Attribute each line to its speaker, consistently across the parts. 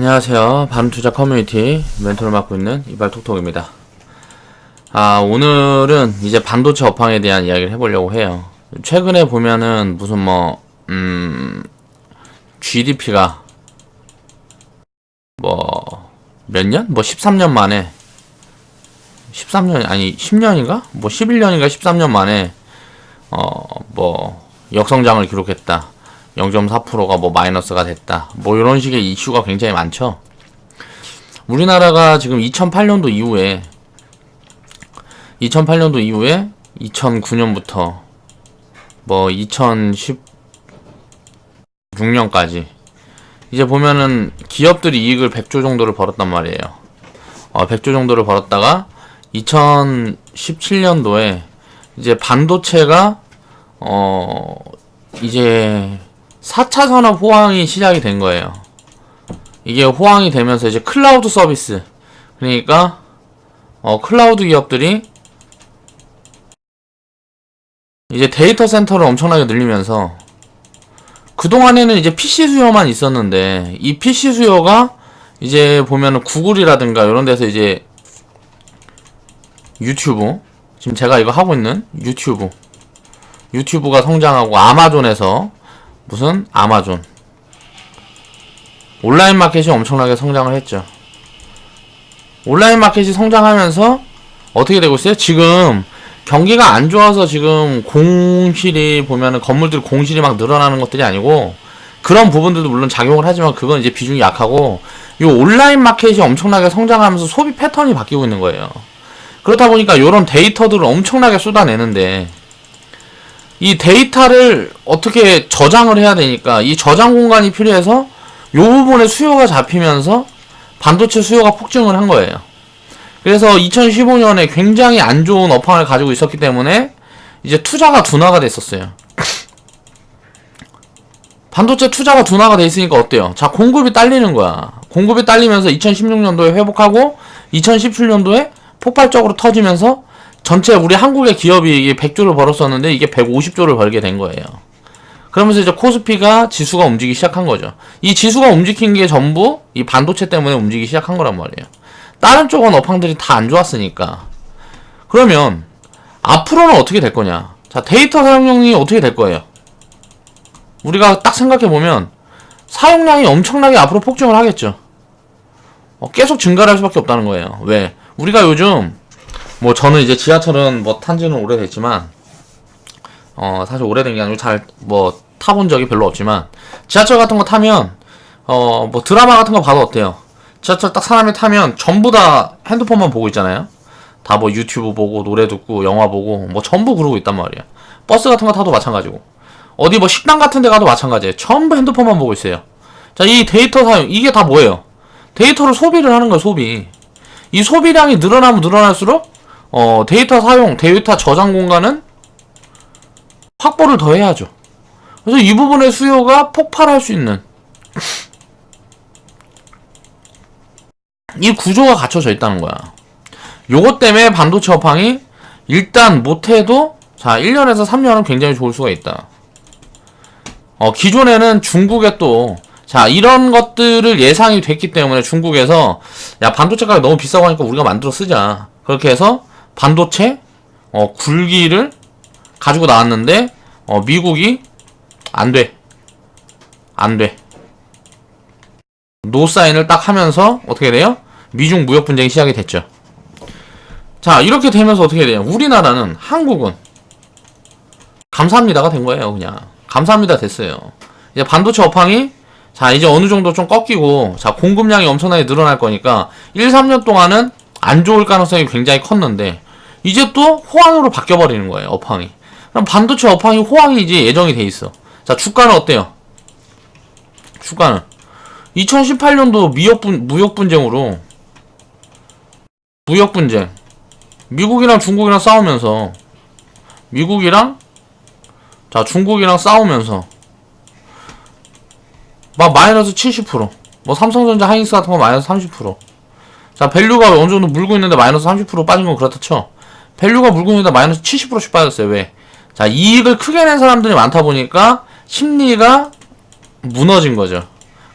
Speaker 1: 안녕하세요. 반투자 커뮤니티 멘토를 맡고 있는 이발톡톡입니다. 오늘은 이제 반도체 업황에 대한 이야기를 해보려고 해요. 최근에 보면은 무슨 GDP가 몇 년? 13년 만에 13년 아니 10년인가? 11년인가 13년 만에 역성장을 기록했다. 0.4%가 마이너스가 됐다. 이런 식의 이슈가 굉장히 많죠. 우리나라가 지금 2008년도 이후에 2009년부터 2016년까지 이제 보면은 기업들이 이익을 100조 정도를 벌었단 말이에요. 100조 정도를 벌었다가 2017년도에 이제 반도체가 이제 4차 산업 호황이 시작이 된 거예요. 이게 호황이 되면서 이제 클라우드 서비스, 그러니까 클라우드 기업들이 이제 데이터 센터를 엄청나게 늘리면서, 그동안에는 이제 PC 수요만 있었는데 이 PC 수요가 이제 보면은 구글이라든가 이런 데서 이제 유튜브, 지금 제가 이거 하고 있는 유튜브가 성장하고, 아마존에서 아마존 온라인 마켓이 엄청나게 성장을 했죠. 온라인 마켓이 성장하면서 어떻게 되고 있어요? 지금 경기가 안 좋아서 지금 공실이 보면은 건물들 공실이 막 늘어나는 것들이 아니고, 그런 부분들도 물론 작용을 하지만 그건 이제 비중이 약하고, 이 온라인 마켓이 엄청나게 성장하면서 소비 패턴이 바뀌고 있는 거예요. 그렇다 보니까 이런 데이터들을 엄청나게 쏟아내는데, 이 데이터를 어떻게 저장을 해야 되니까 이 저장 공간이 필요해서 요 부분에 수요가 잡히면서 반도체 수요가 폭증을 한 거예요. 그래서 2015년에 굉장히 안 좋은 업황을 가지고 있었기 때문에 이제 투자가 둔화가 됐었어요. 반도체 투자가 둔화가 돼 있으니까 어때요? 자, 공급이 딸리는 거야. 공급이 딸리면서 2016년도에 회복하고 2017년도에 폭발적으로 터지면서 전체 우리 한국의 기업이 100조를 벌었었는데 이게 150조를 벌게 된 거예요. 그러면서 이제 코스피가 지수가 움직이기 시작한 거죠. 이 지수가 움직인 게 전부 이 반도체 때문에 움직이기 시작한 거란 말이에요. 다른 쪽은 업황들이 다 안 좋았으니까. 그러면 앞으로는 어떻게 될 거냐? 자, 데이터 사용량이 어떻게 될 거예요? 우리가 딱 생각해보면 사용량이 엄청나게 앞으로 폭증을 하겠죠. 계속 증가를 할 수밖에 없다는 거예요. 왜? 우리가 요즘 저는 이제 지하철은 탄지는 오래됐지만, 사실 오래된 게 아니고 타본 적이 별로 없지만, 지하철 같은 거 타면, 드라마 같은 거 봐도 어때요? 지하철 딱 사람이 타면 전부 다 핸드폰만 보고 있잖아요? 다 유튜브 보고, 노래 듣고, 영화 보고, 전부 그러고 있단 말이야. 버스 같은 거 타도 마찬가지고. 어디 식당 같은 데 가도 마찬가지예요. 전부 핸드폰만 보고 있어요. 자, 이 데이터 사용, 이게 다 뭐예요? 데이터를 소비를 하는 거예요, 소비. 이 소비량이 늘어나면 늘어날수록 데이터 사용, 데이터 저장 공간은 확보를 더 해야죠. 그래서 이 부분의 수요가 폭발할 수 있는 이 구조가 갖춰져 있다는 거야. 요것 때문에 반도체 업황이 일단 못해도 1년에서 3년은 굉장히 좋을 수가 있다. 기존에는 중국에 이런 것들을 예상이 됐기 때문에 중국에서 반도체 가격이 너무 비싸고 하니까 우리가 만들어 쓰자. 그렇게 해서 반도체 굴기를 가지고 나왔는데 미국이 안 돼. 노사인을 딱 하면서 어떻게 돼요? 미중 무역 분쟁이 시작이 됐죠. 자, 이렇게 되면서 어떻게 돼요? 우리나라는, 한국은 감사합니다가 된 거예요. 그냥 감사합니다 됐어요. 이제 반도체 업황이 이제 어느 정도 좀 꺾이고, 공급량이 엄청나게 늘어날 거니까 1, 3년 동안은 안 좋을 가능성이 굉장히 컸는데, 이제 또 호황으로 바뀌어버리는 거예요, 업황이. 그럼 반도체 업황이 호황이 이제 예정이 돼 있어. 자, 주가는 어때요? 주가는 2018년도 무역분쟁, 미국이랑 중국이랑 싸우면서, 중국이랑 싸우면서 마이너스 70%, 삼성전자, 하이닉스 같은 거 마이너스 30%. 자, 밸류가 어느 정도 물고 있는데 마이너스 30% 빠진 건 그렇다 쳐. 밸류가 물고 있는데 마이너스 70%씩 빠졌어요. 왜? 자, 이익을 크게 낸 사람들이 많다 보니까 심리가 무너진 거죠.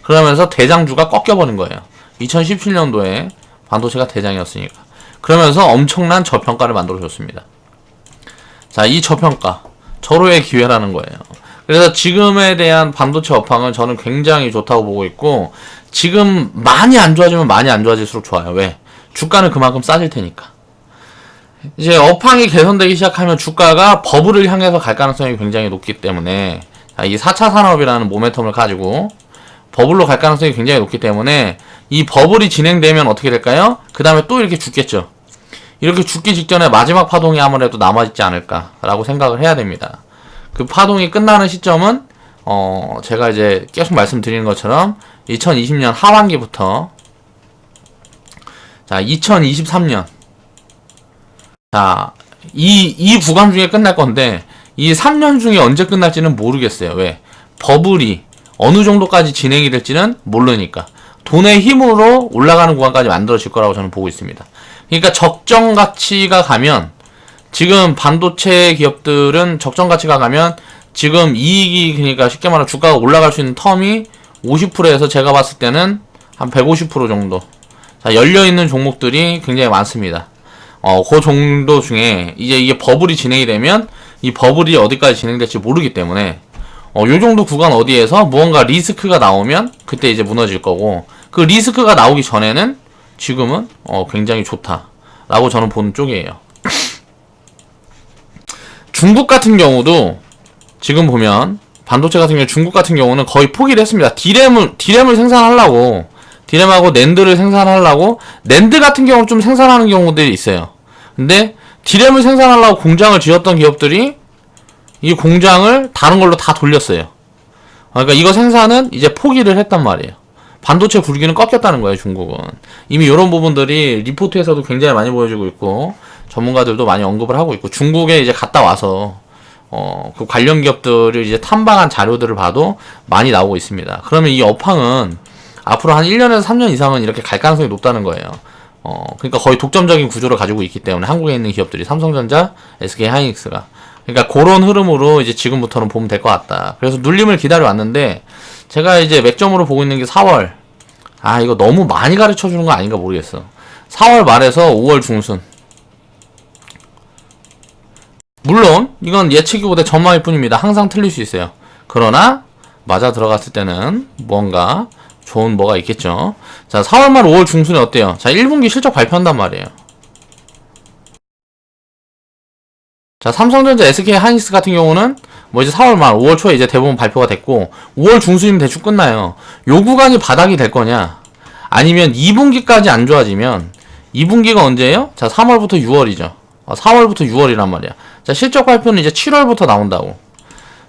Speaker 1: 그러면서 대장주가 꺾여버린 거예요. 2017년도에 반도체가 대장이었으니까. 그러면서 엄청난 저평가를 만들어줬습니다. 자, 이 저평가. 절호의 기회라는 거예요. 그래서 지금에 대한 반도체 업황은 저는 굉장히 좋다고 보고 있고, 지금 많이 안 좋아지면 많이 안 좋아질수록 좋아요. 왜? 주가는 그만큼 싸질 테니까. 이제 업황이 개선되기 시작하면 주가가 버블을 향해서 갈 가능성이 굉장히 높기 때문에, 이 4차 산업이라는 모멘텀을 가지고 버블로 갈 가능성이 굉장히 높기 때문에, 이 버블이 진행되면 어떻게 될까요? 그 다음에 또 이렇게 죽겠죠. 이렇게 죽기 직전에 마지막 파동이 아무래도 남아있지 않을까라고 생각을 해야 됩니다. 그 파동이 끝나는 시점은 제가 이제 계속 말씀드리는 것처럼 2020년 하반기부터, 자, 2023년, 자, 이 구간 중에 끝날 건데, 이 3년 중에 언제 끝날지는 모르겠어요. 왜? 버블이 어느 정도까지 진행이 될지는 모르니까. 돈의 힘으로 올라가는 구간까지 만들어질 거라고 저는 보고 있습니다. 그러니까 적정 가치가 가면, 지금 반도체 기업들은 적정 가치가 가면 지금 이익이, 그러니까 쉽게 말하면 주가가 올라갈 수 있는 텀이 50%에서 제가 봤을 때는 한 150% 정도. 자, 열려있는 종목들이 굉장히 많습니다. 그 정도 중에 이제 이게 버블이 진행이 되면 이 버블이 어디까지 진행될지 모르기 때문에 요 정도 구간 어디에서 무언가 리스크가 나오면 그때 이제 무너질 거고, 그 리스크가 나오기 전에는 지금은 굉장히 좋다라고 저는 보는 쪽이에요. 중국 같은 경우도 지금 보면 반도체 같은 경우 중국 같은 경우는 거의 포기를 했습니다. 디램을 생산하려고, 디램하고 낸드를 생산하려고, 낸드 같은 경우는 좀 생산하는 경우들이 있어요. 근데 디램을 생산하려고 공장을 지었던 기업들이 이 공장을 다른 걸로 다 돌렸어요. 그러니까 이거 생산은 이제 포기를 했단 말이에요. 반도체 굴기는 꺾였다는 거예요, 중국은. 이미 이런 부분들이 리포트에서도 굉장히 많이 보여지고 있고, 전문가들도 많이 언급을 하고 있고, 중국에 이제 갔다 와서 그 관련 기업들을 이제 탐방한 자료들을 봐도 많이 나오고 있습니다. 그러면 이 업황은 앞으로 한 1년에서 3년 이상은 이렇게 갈 가능성이 높다는 거예요. 그러니까 거의 독점적인 구조를 가지고 있기 때문에, 한국에 있는 기업들이 삼성전자, SK하이닉스가. 그러니까 그런 흐름으로 이제 지금부터는 보면 될 것 같다. 그래서 눌림을 기다려 왔는데, 제가 이제 맥점으로 보고 있는 게 4월. 이거 너무 많이 가르쳐 주는 거 아닌가 모르겠어. 4월 말에서 5월 중순. 물론 이건 예측이보다 전망일 뿐입니다. 항상 틀릴 수 있어요. 그러나 맞아 들어갔을 때는 뭔가 좋은 뭐가 있겠죠. 자, 4월 말 5월 중순에 어때요? 자, 1분기 실적 발표한단 말이에요. 자, 삼성전자, SK하이닉스 같은 경우는 뭐 이제 4월 말 5월 초에 이제 대부분 발표가 됐고, 5월 중순이면 대충 끝나요. 요 구간이 바닥이 될 거냐, 아니면 2분기까지 안 좋아지면, 2분기가 언제예요? 자, 3월부터 6월이죠. 4월부터 6월이란 말이야. 자, 실적 발표는 이제 7월부터 나온다고.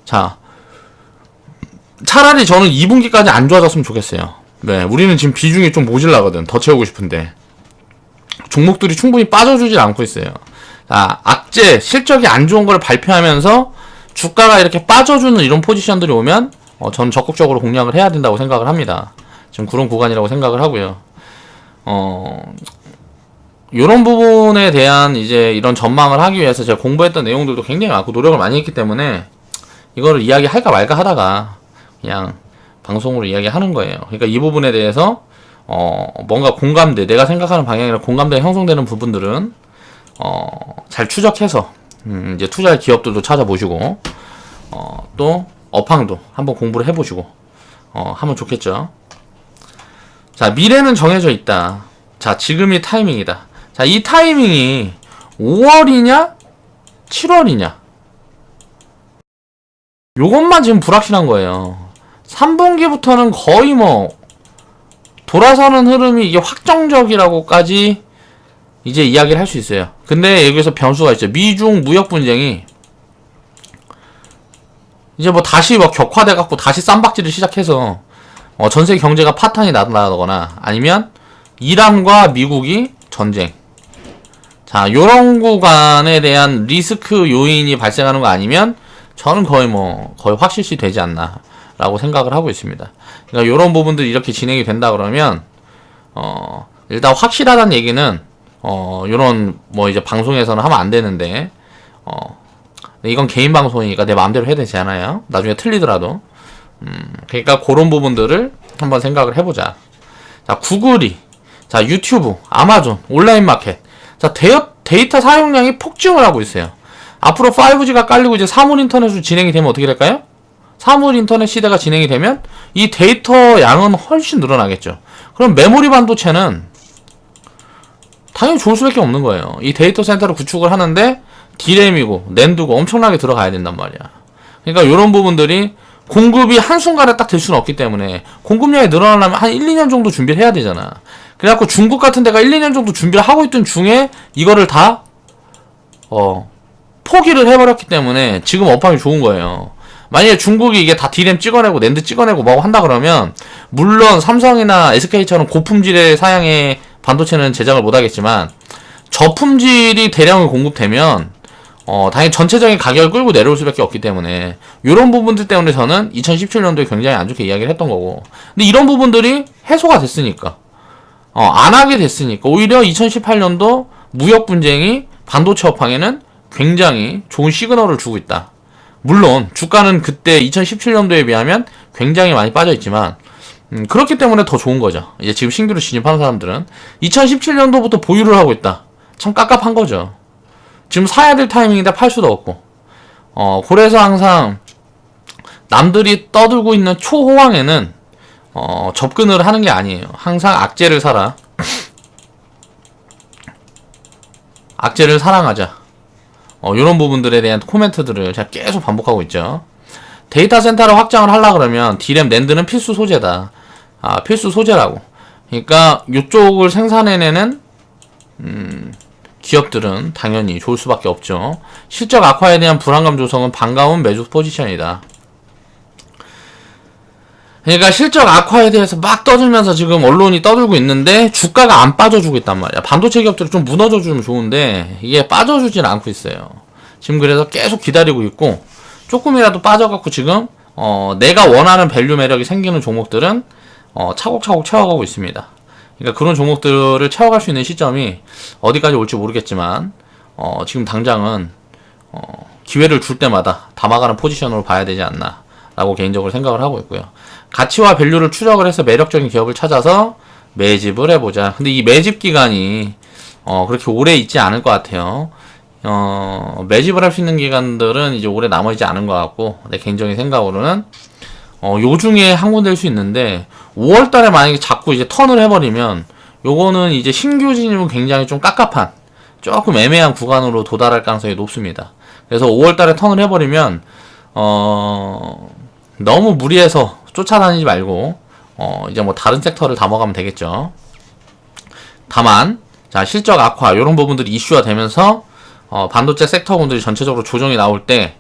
Speaker 1: 자, 차라리 저는 2분기까지 안 좋아졌으면 좋겠어요. 네, 우리는 지금 비중이 좀 모질라거든. 더 채우고 싶은데 종목들이 충분히 빠져주질 않고 있어요. 자, 악재, 실적이 안 좋은 걸 발표하면서 주가가 이렇게 빠져주는 이런 포지션들이 오면 저는 적극적으로 공략을 해야 된다고 생각을 합니다. 지금 그런 구간이라고 생각을 하고요. 요런 부분에 대한 이제 이런 전망을 하기 위해서 제가 공부했던 내용들도 굉장히 많고 노력을 많이 했기 때문에 이거를 이야기할까 말까 하다가 그냥 방송으로 이야기하는 거예요. 그러니까 이 부분에 대해서 뭔가 공감대, 내가 생각하는 방향이랑 공감대가 형성되는 부분들은 잘 추적해서 이제 투자할 기업들도 찾아보시고 또 업황도 한번 공부를 해보시고 하면 좋겠죠. 자, 미래는 정해져 있다. 자, 지금이 타이밍이다. 자, 이 타이밍이 5월이냐 7월이냐 요것만 지금 불확실한 거예요. 3분기부터는 거의 뭐 돌아서는 흐름이 이게 확정적이라고까지 이제 이야기를 할 수 있어요. 근데 여기서 변수가 있죠. 미중 무역 분쟁이 이제 뭐 다시 뭐 격화돼 갖고 다시 쌈박질을 시작해서 전세 경제가 파탄이 나거나 아니면 이란과 미국이 전쟁. 자, 요런 구간에 대한 리스크 요인이 발생하는 거 아니면 저는 거의 확실시 되지 않나 라고 생각을 하고 있습니다. 그러니까 요런 부분들이 이렇게 진행이 된다 그러면 일단 확실하다는 얘기는 요런 뭐 이제 방송에서는 하면 안 되는데 이건 개인 방송이니까 내 마음대로 해야 되지 않아요. 나중에 틀리더라도. 그러니까 그런 부분들을 한번 생각을 해보자. 자, 구글이, 자, 유튜브, 아마존, 온라인 마켓. 자, 데이터 사용량이 폭증을 하고 있어요. 앞으로 5G가 깔리고 이제 사물 인터넷으로 진행이 되면 어떻게 될까요? 사물 인터넷 시대가 진행이 되면 이 데이터 양은 훨씬 늘어나겠죠. 그럼 메모리 반도체는 당연히 좋을 수밖에 없는 거예요. 이 데이터 센터를 구축을 하는데 D램이고 낸드고 엄청나게 들어가야 된단 말이야. 그러니까 이런 부분들이 공급이 한순간에 딱 될 수는 없기 때문에 공급량이 늘어나려면 한 1, 2년 정도 준비를 해야 되잖아. 그래갖고 중국 같은 데가 1, 2년 정도 준비를 하고 있던 중에 이거를 다 포기를 해버렸기 때문에 지금 업황이 좋은 거예요. 만약에 중국이 이게 다 D램 찍어내고 낸드 찍어내고 뭐 한다 그러면 물론 삼성이나 SK처럼 고품질의 사양의 반도체는 제작을 못하겠지만 저품질이 대량으로 공급되면 당연히 전체적인 가격을 끌고 내려올 수밖에 없기 때문에 이런 부분들 때문에 저는 2017년도에 굉장히 안 좋게 이야기를 했던 거고, 근데 이런 부분들이 해소가 됐으니까 안 하게 됐으니까 오히려 2018년도 무역 분쟁이 반도체 업황에는 굉장히 좋은 시그널을 주고 있다. 물론 주가는 그때 2017년도에 비하면 굉장히 많이 빠져 있지만 그렇기 때문에 더 좋은 거죠. 이제 지금 신규로 진입하는 사람들은 2017년도부터 보유를 하고 있다. 참 깝깝한 거죠. 지금 사야 될 타이밍인데 팔 수도 없고. 그래서 항상 남들이 떠들고 있는 초호황에는 접근을 하는 게 아니에요. 항상 악재를 사라. 악재를 사랑하자. 이런 부분들에 대한 코멘트들을 제가 계속 반복하고 있죠. 데이터 센터를 확장을 하려고 그러면 D램, 낸드는 필수 소재다. 필수 소재라고. 그러니까 이쪽을 생산해내는 기업들은 당연히 좋을 수밖에 없죠. 실적 악화에 대한 불안감 조성은 반가운 매수 포지션이다. 그러니까 실적 악화에 대해서 막 떠들면서 지금 언론이 떠들고 있는데 주가가 안 빠져주고 있단 말이야. 반도체 기업들이 좀 무너져주면 좋은데 이게 빠져주진 않고 있어요. 지금 그래서 계속 기다리고 있고, 조금이라도 빠져갖고 지금 내가 원하는 밸류 매력이 생기는 종목들은 차곡차곡 채워가고 있습니다. 그러니까 그런 종목들을 채워갈 수 있는 시점이 어디까지 올지 모르겠지만 지금 당장은 기회를 줄 때마다 담아가는 포지션으로 봐야 되지 않나 라고 개인적으로 생각을 하고 있고요. 가치와 밸류를 추적을 해서 매력적인 기업을 찾아서 매집을 해보자. 근데 이 매집 기간이 그렇게 오래 있지 않을 것 같아요. 매집을 할 수 있는 기간들은 이제 오래 남아있지 않은 것 같고, 내 개인적인 생각으로는 요 중에 한 군데 될 수 있는데 5월달에 만약에 자꾸 이제 턴을 해버리면 요거는 이제 신규 진입은 굉장히 좀 깝깝한 조금 애매한 구간으로 도달할 가능성이 높습니다. 그래서 5월달에 턴을 해버리면 너무 무리해서 쫓아다니지 말고 이제 뭐 다른 섹터를 담아가면 되겠죠. 다만 자, 실적 악화 요런 부분들이 이슈화 되면서 반도체 섹터분들이 전체적으로 조정이 나올 때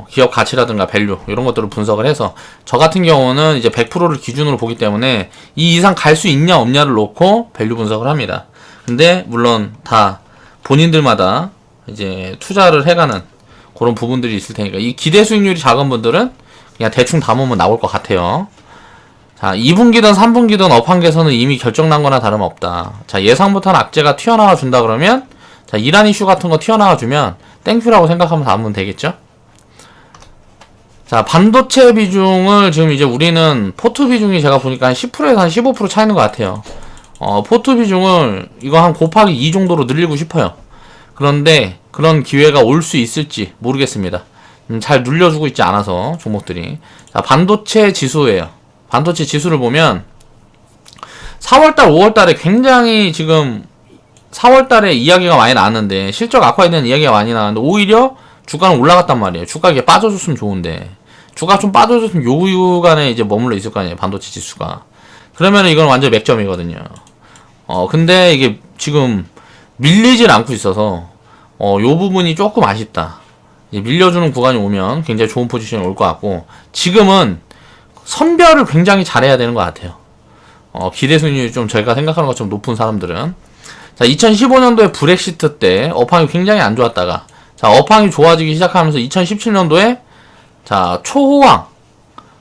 Speaker 1: 기업 가치라든가 밸류 이런 것들을 분석을 해서, 저 같은 경우는 이제 100%를 기준으로 보기 때문에 이 이상 갈 수 있냐 없냐를 놓고 밸류 분석을 합니다. 근데 물론 다 본인들마다 이제 투자를 해가는 그런 부분들이 있을 테니까 이 기대 수익률이 작은 분들은 그냥 대충 담으면 나올 것 같아요. 자, 2분기든 3분기든 업황계에서는 이미 결정난 거나 다름없다. 자, 예상부터는 악재가 튀어나와 준다 그러면, 자, 이란 이슈 같은 거 튀어나와 주면 땡큐라고 생각하면 담으면 되겠죠? 자, 반도체 비중을 지금 이제 우리는 포트 비중이 제가 보니까 한 10%에서 한 15% 차이는 것 같아요. 포트 비중을 이거 한 곱하기 2 정도로 늘리고 싶어요. 그런데 그런 기회가 올 수 있을지 모르겠습니다. 잘 눌려주고 있지 않아서 종목들이. 자, 반도체 지수예요. 반도체 지수를 보면 4월달, 5월달에 굉장히 지금 4월달에 이야기가 많이 나왔는데 실적 악화에 대한 이야기가 많이 나왔는데 오히려 주가는 올라갔단 말이에요. 주가가 이게 빠져줬으면 좋은데, 주가 좀 빠져줬으면 요 구간에 이제 머물러 있을 거 아니에요, 반도체 지수가. 그러면 이건 완전 맥점이거든요. 근데 이게 지금 밀리질 않고 있어서 요 부분이 조금 아쉽다. 이제 밀려주는 구간이 오면 굉장히 좋은 포지션이 올 것 같고, 지금은 선별을 굉장히 잘해야 되는 것 같아요. 기대 수익률이 좀 저희가 생각하는 것처럼 높은 사람들은. 자, 2015년도에 브렉시트 때 업황이 굉장히 안 좋았다가, 자, 업황이 좋아지기 시작하면서 2017년도에 자, 초호황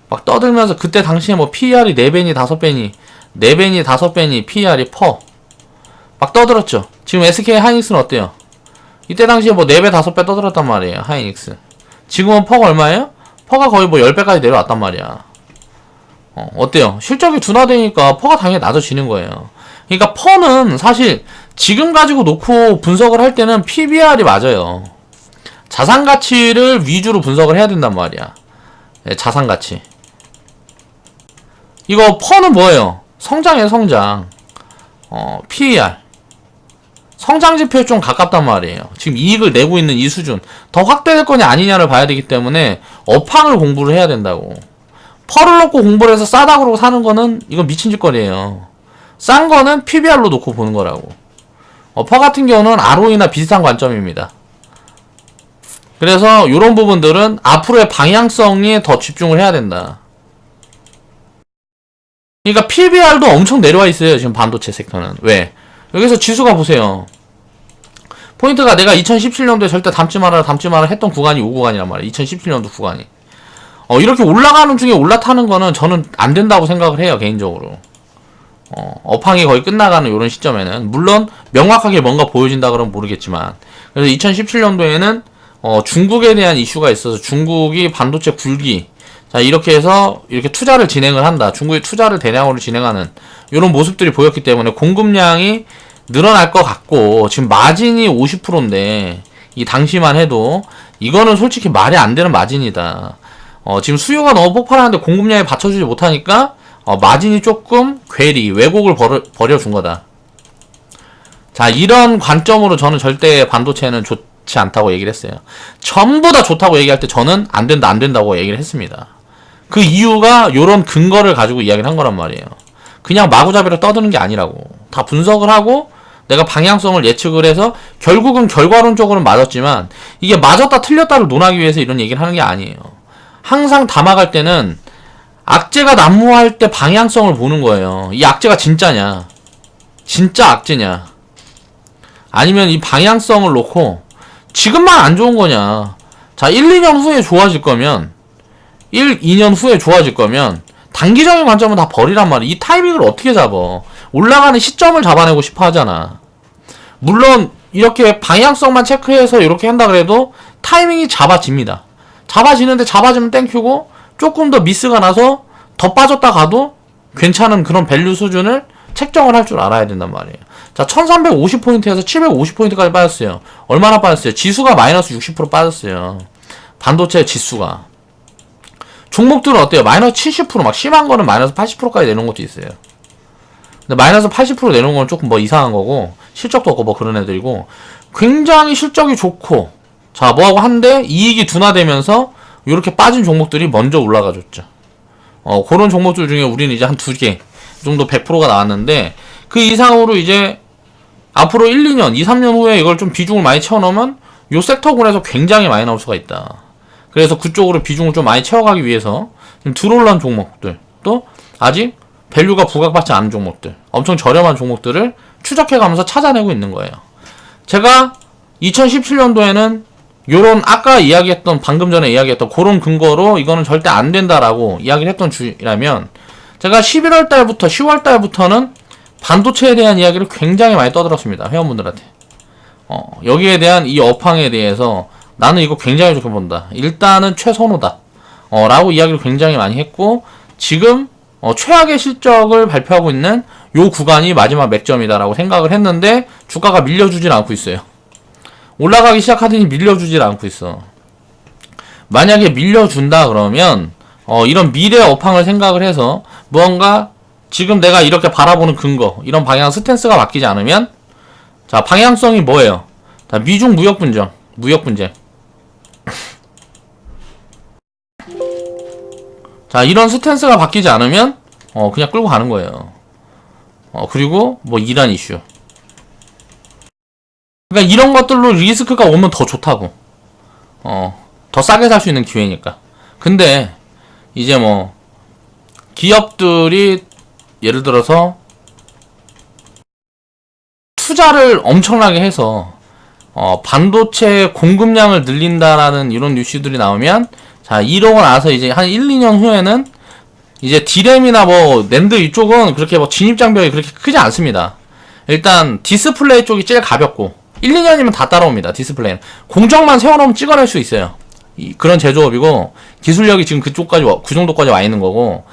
Speaker 1: 막 떠들면서, 그때 당시에 뭐 PER이 4배니 5배니 4배니 5배니 PER이 막 떠들었죠. 지금 SK 하이닉스는 어때요? 이때 당시에 뭐 4배 5배 떠들었단 말이에요, 하이닉스. 지금은 퍼가 얼마예요? 퍼가 거의 뭐 10배까지 내려왔단 말이야. 어때요? 실적이 둔화되니까 퍼가 당연히 낮아지는 거예요. 그러니까 퍼는 사실 지금 가지고 놓고 분석을 할 때는 PBR이 맞아요. 자산 가치를 위주로 분석을 해야 된단 말이야. 네, 자산 가치. 이거 퍼는 뭐예요? 성장이에요, 성장. PER. 성장 지표에 좀 가깝단 말이에요. 지금 이익을 내고 있는 이 수준. 더 확대될 거냐 아니냐를 봐야 되기 때문에 업황을 공부를 해야 된다고. 퍼를 놓고 공부를 해서 싸다 그러고 사는 거는 이건 미친 짓거리예요. 싼 거는 PBR로 놓고 보는 거라고. 퍼 같은 경우는 ROE나 비슷한 관점입니다. 그래서 이런 부분들은 앞으로의 방향성에 더 집중을 해야 된다. 그러니까 PBR도 엄청 내려와 있어요. 지금 반도체 섹터는. 왜? 여기서 지수가 보세요. 포인트가 내가 2017년도에 절대 담지 마라 했던 구간이 이 구간이란 말이에요. 2017년도 구간이. 이렇게 올라가는 중에 올라타는 거는 저는 안 된다고 생각을 해요. 개인적으로. 업황이 거의 끝나가는 이런 시점에는. 물론 명확하게 뭔가 보여진다 그러면 모르겠지만. 그래서 2017년도에는 중국에 대한 이슈가 있어서 중국이 반도체 굴기. 자, 이렇게 해서 이렇게 투자를 진행을 한다. 중국이 투자를 대량으로 진행하는 이런 모습들이 보였기 때문에 공급량이 늘어날 것 같고, 지금 마진이 50%인데 이 당시만 해도 이거는 솔직히 말이 안 되는 마진이다. 지금 수요가 너무 폭발하는데 공급량이 받쳐주지 못하니까 마진이 조금 왜곡을 벌여준 거다. 자, 이런 관점으로 저는 절대 반도체는 좋지 않다고 얘기를 했어요. 전부 다 좋다고 얘기할 때 저는 안 된다고 얘기를 했습니다. 그 이유가 요런 근거를 가지고 이야기를 한 거란 말이에요. 그냥 마구잡이로 떠드는 게 아니라고. 다 분석을 하고 내가 방향성을 예측을 해서 결국은 결과론적으로는 맞았지만 이게 맞았다 틀렸다를 논하기 위해서 이런 얘기를 하는 게 아니에요. 항상 담아갈 때는 악재가 난무할 때 방향성을 보는 거예요. 이 악재가 진짜냐? 진짜 악재냐? 아니면 이 방향성을 놓고 지금만 안 좋은 거냐? 자, 1, 2년 후에 좋아질 거면 1, 2년 후에 좋아질 거면 단기적인 관점은 다 버리란 말이야. 이 타이밍을 어떻게 잡어? 올라가는 시점을 잡아내고 싶어 하잖아. 물론 이렇게 방향성만 체크해서 이렇게 한다 그래도 타이밍이 잡아집니다. 잡아지는데 잡아지면 땡큐고 조금 더 미스가 나서 더 빠졌다 가도 괜찮은 그런 밸류 수준을 책정을 할 줄 알아야 된단 말이에요. 자, 1350포인트에서 750포인트까지 빠졌어요. 얼마나 빠졌어요? 지수가 마이너스 60% 빠졌어요. 반도체 지수가. 종목들은 어때요? 마이너스 70%, 막 심한 거는 마이너스 80%까지 내놓은 것도 있어요. 근데 마이너스 80% 내놓은 건 조금 뭐 이상한 거고, 실적도 없고 뭐 그런 애들이고, 굉장히 실적이 좋고, 자, 뭐하고 한데 이익이 둔화되면서 이렇게 빠진 종목들이 먼저 올라가 줬죠. 그런 종목들 중에 우리는 이제 한 2개 정도 100%가 나왔는데, 그 이상으로 이제 앞으로 1, 2년, 2, 3년 후에 이걸 좀 비중을 많이 채워넣으면 요 섹터군에서 굉장히 많이 나올 수가 있다. 그래서 그쪽으로 비중을 좀 많이 채워가기 위해서 지금 들어올란 종목들, 또 아직 밸류가 부각받지 않은 종목들, 엄청 저렴한 종목들을 추적해가면서 찾아내고 있는 거예요. 제가 2017년도에는 요런 아까 이야기했던, 방금 전에 이야기했던 그런 근거로 이거는 절대 안 된다라고 이야기를 했던 주라면, 제가 11월 달부터 10월 달부터는 반도체에 대한 이야기를 굉장히 많이 떠들었습니다. 회원분들한테. 여기에 대한 이 업황에 대해서 나는 이거 굉장히 좋게 본다. 일단은 최선호다. 라고 이야기를 굉장히 많이 했고, 지금 최악의 실적을 발표하고 있는 요 구간이 마지막 맥점이다라고 생각을 했는데 주가가 밀려주질 않고 있어요. 올라가기 시작하더니 밀려주질 않고 있어. 만약에 밀려준다 그러면 이런 미래 업황을 생각을 해서 무언가 지금 내가 이렇게 바라보는 근거, 이런 방향 스탠스가 바뀌지 않으면, 자, 방향성이 뭐예요? 자, 미중 무역 분쟁. 자, 이런 스탠스가 바뀌지 않으면 그냥 끌고 가는 거예요. 그리고 뭐 이란 이슈. 그러니까 이런 것들로 리스크가 오면 더 좋다고. 더 싸게 살 수 있는 기회니까. 근데 이제 뭐 기업들이 예를 들어서 투자를 엄청나게 해서 반도체 공급량을 늘린다라는 이런 뉴스들이 나오면, 자, 이러고 나서 이제 한 1, 2년 후에는 이제 디램이나 뭐 낸드 이쪽은 그렇게 뭐 진입 장벽이 그렇게 크지 않습니다. 일단 디스플레이 쪽이 제일 가볍고 1, 2년이면 다 따라옵니다. 디스플레이는 공정만 세워놓으면 찍어낼 수 있어요. 그런 제조업이고 기술력이 지금 그쪽까지 그 정도까지 와 있는 거고,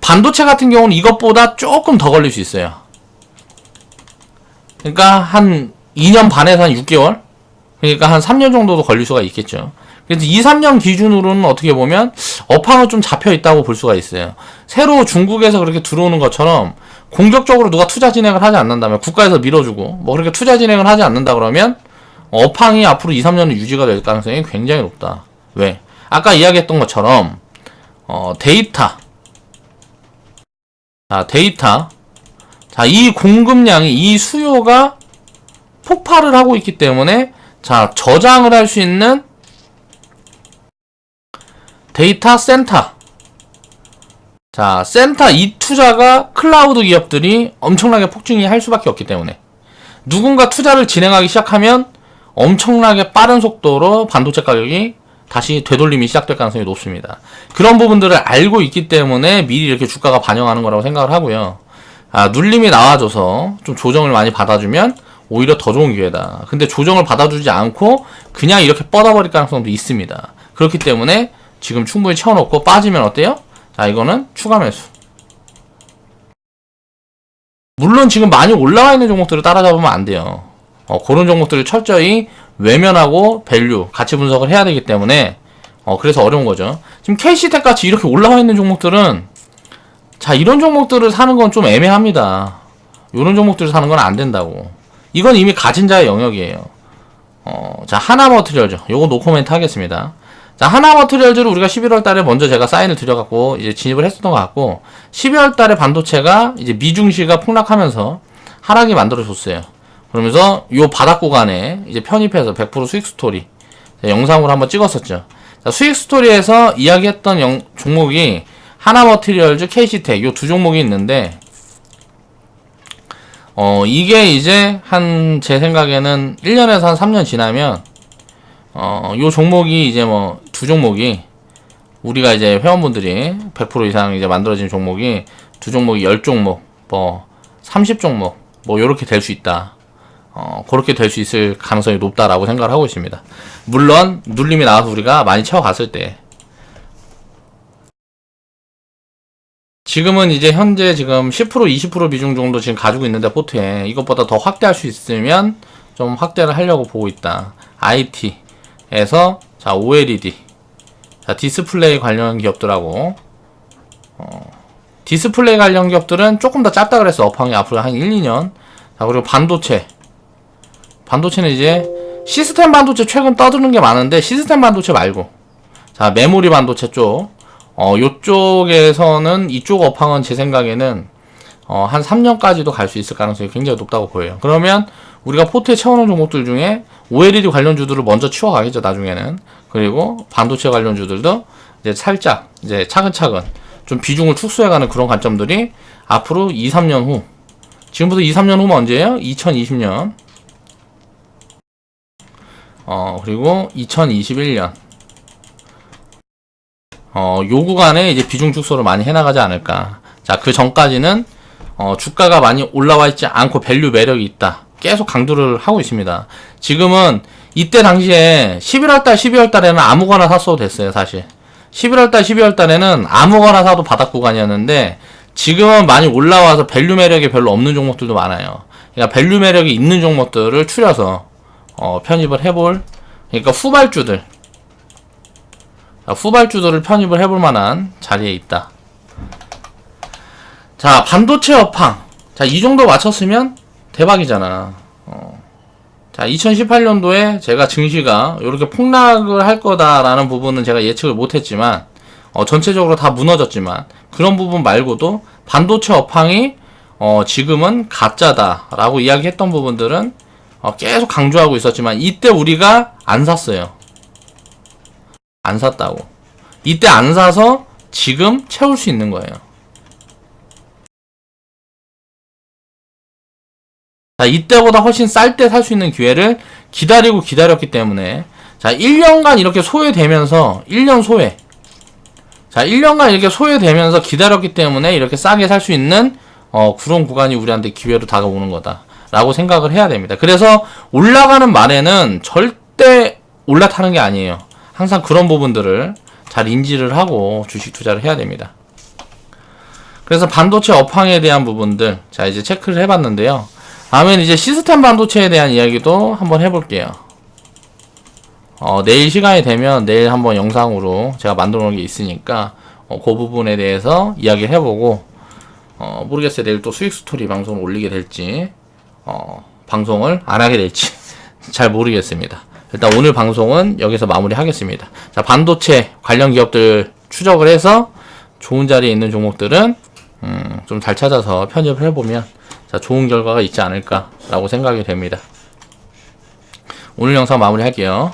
Speaker 1: 반도체 같은 경우는 이것보다 조금 더 걸릴 수 있어요. 그러니까 한 2년 반에서 한 6개월? 그러니까 한 3년 정도도 걸릴 수가 있겠죠. 그래서 2, 3년 기준으로는 어떻게 보면 업황은 좀 잡혀 있다고 볼 수가 있어요. 새로 중국에서 그렇게 들어오는 것처럼 공격적으로 누가 투자 진행을 하지 않는다면, 국가에서 밀어주고 뭐 그렇게 투자 진행을 하지 않는다 그러면 업황이 앞으로 2, 3년은 유지가 될 가능성이 굉장히 높다. 왜? 아까 이야기했던 것처럼 데이터. 자, 이 공급량이, 이 수요가 폭발을 하고 있기 때문에, 자, 저장을 할 수 있는 데이터 센터. 자, 센터 이 투자가 클라우드 기업들이 엄청나게 폭증이 할 수밖에 없기 때문에, 누군가 투자를 진행하기 시작하면 엄청나게 빠른 속도로 반도체 가격이 다시 되돌림이 시작될 가능성이 높습니다. 그런 부분들을 알고 있기 때문에 미리 이렇게 주가가 반영하는 거라고 생각을 하고요. 눌림이 나와줘서 좀 조정을 많이 받아주면 오히려 더 좋은 기회다. 근데 조정을 받아주지 않고 그냥 이렇게 뻗어버릴 가능성도 있습니다. 그렇기 때문에 지금 충분히 채워놓고 빠지면 어때요? 자, 이거는 추가 매수. 물론 지금 많이 올라와 있는 종목들을 따라잡으면 안 돼요. 그런 종목들을 철저히 외면하고 밸류, 가치 분석을 해야 되기 때문에 그래서 어려운 거죠. 지금 KC텍 같이 이렇게 올라와 있는 종목들은, 자, 이런 종목들을 사는 건 좀 애매합니다. 이런 종목들을 사는 건 안 된다고. 이건 이미 가진 자의 영역이에요. 자, 하나머티리얼즈. 요거 노코멘트 하겠습니다. 자, 하나머티리얼즈를 우리가 11월 달에 먼저 제가 사인을 드려갖고 이제 진입을 했었던 것 같고, 12월 달에 반도체가 이제 미중시가 폭락하면서 하락이 만들어졌어요. 그러면서 요 바닥 구간에 이제 편입해서 100% 수익 스토리 영상으로 한번 찍었었죠. 자, 수익 스토리에서 이야기했던 종목이 하나머티리얼즈, KC텍 요 두 종목이 있는데, 이게 이제 제 생각에는 1년에서 한 3년 지나면 요 종목이 이제 두 종목이, 우리가 이제 회원분들이 100% 이상 이제 만들어진 종목이 두 종목이 10종목, 30종목 요렇게 될 수 있다. 그렇게 될 수 있을 가능성이 높다라고 생각을 하고 있습니다. 물론 눌림이 나와서 우리가 많이 채워갔을 때, 지금은 이제 현재 지금 10% 20% 비중 정도 지금 가지고 있는데, 포트에 이것보다 더 확대할 수 있으면 좀 확대를 하려고 보고 있다. IT에서 자, OLED, 자, 디스플레이 관련 기업들하고, 디스플레이 관련 기업들은 조금 더 짧다 그랬어. 업황이 앞으로 한 1, 2년. 자, 그리고 반도체는 이제 시스템 반도체 최근 떠드는 게 많은데, 시스템 반도체 말고, 자, 메모리 반도체 쪽, 요쪽에서는, 이쪽 업황은 제 생각에는 한 3년까지도 갈 수 있을 가능성이 굉장히 높다고 보여요. 그러면 우리가 포트에 채워놓은 종목들 중에 OLED 관련주들을 먼저 치워가겠죠, 나중에는. 그리고 반도체 관련주들도 이제 살짝, 이제 차근차근 좀 비중을 축소해가는 그런 관점들이 앞으로 2, 3년 후, 지금부터 2, 3년 후면 언제예요? 2020년. 그리고 2021년. 요 구간에 이제 비중 축소를 많이 해나가지 않을까. 자, 그 전까지는, 주가가 많이 올라와 있지 않고 밸류 매력이 있다. 계속 강조를 하고 있습니다. 지금은 이때 당시에 11월달, 12월달에는 아무거나 샀어도 됐어요, 사실. 11월달, 12월달에는 아무거나 사도 바닥 구간이었는데, 지금은 많이 올라와서 밸류 매력이 별로 없는 종목들도 많아요. 그러니까 밸류 매력이 있는 종목들을 추려서 편입을 해볼, 그러니까 후발주들을 편입을 해볼 만한 자리에 있다. 자, 반도체 업황. 자, 이 정도 맞췄으면 대박이잖아. 자, 2018년도에 제가 증시가 이렇게 폭락을 할 거다라는 부분은 제가 예측을 못했지만, 전체적으로 다 무너졌지만, 그런 부분 말고도 반도체 업황이 지금은 가짜다라고 이야기했던 부분들은 계속 강조하고 있었지만, 이때 우리가 안 샀어요. 안 샀다고. 이때 안 사서 지금 채울 수 있는 거예요. 자, 이때보다 훨씬 쌀 때 살 수 있는 기회를 기다렸기 때문에, 자, 1년간 이렇게 소외되면서, 1년 소외. 자, 1년간 이렇게 소외되면서 기다렸기 때문에 이렇게 싸게 살 수 있는 그런 구간이 우리한테 기회로 다가오는 거다라고 생각을 해야 됩니다. 그래서 올라가는 말에는 절대 올라타는 게 아니에요. 항상 그런 부분들을 잘 인지를 하고 주식 투자를 해야 됩니다. 그래서 반도체 업황에 대한 부분들 자 이제 체크를 해봤는데요. 다음엔 이제 시스템 반도체에 대한 이야기도 한번 해볼게요. 내일 시간이 되면 내일 한번 영상으로 제가 만들어 놓은 게 있으니까 그 부분에 대해서 이야기를 해보고 모르겠어요. 내일 또 수익 스토리 방송을 올리게 될지 방송을 안 하게 될지 잘 모르겠습니다. 일단 오늘 방송은 여기서 마무리 하겠습니다. 자, 반도체 관련 기업들 추적을 해서 좋은 자리에 있는 종목들은 좀 잘 찾아서 편입을 해보면 자, 좋은 결과가 있지 않을까라고 생각이 됩니다. 오늘 영상 마무리 할게요.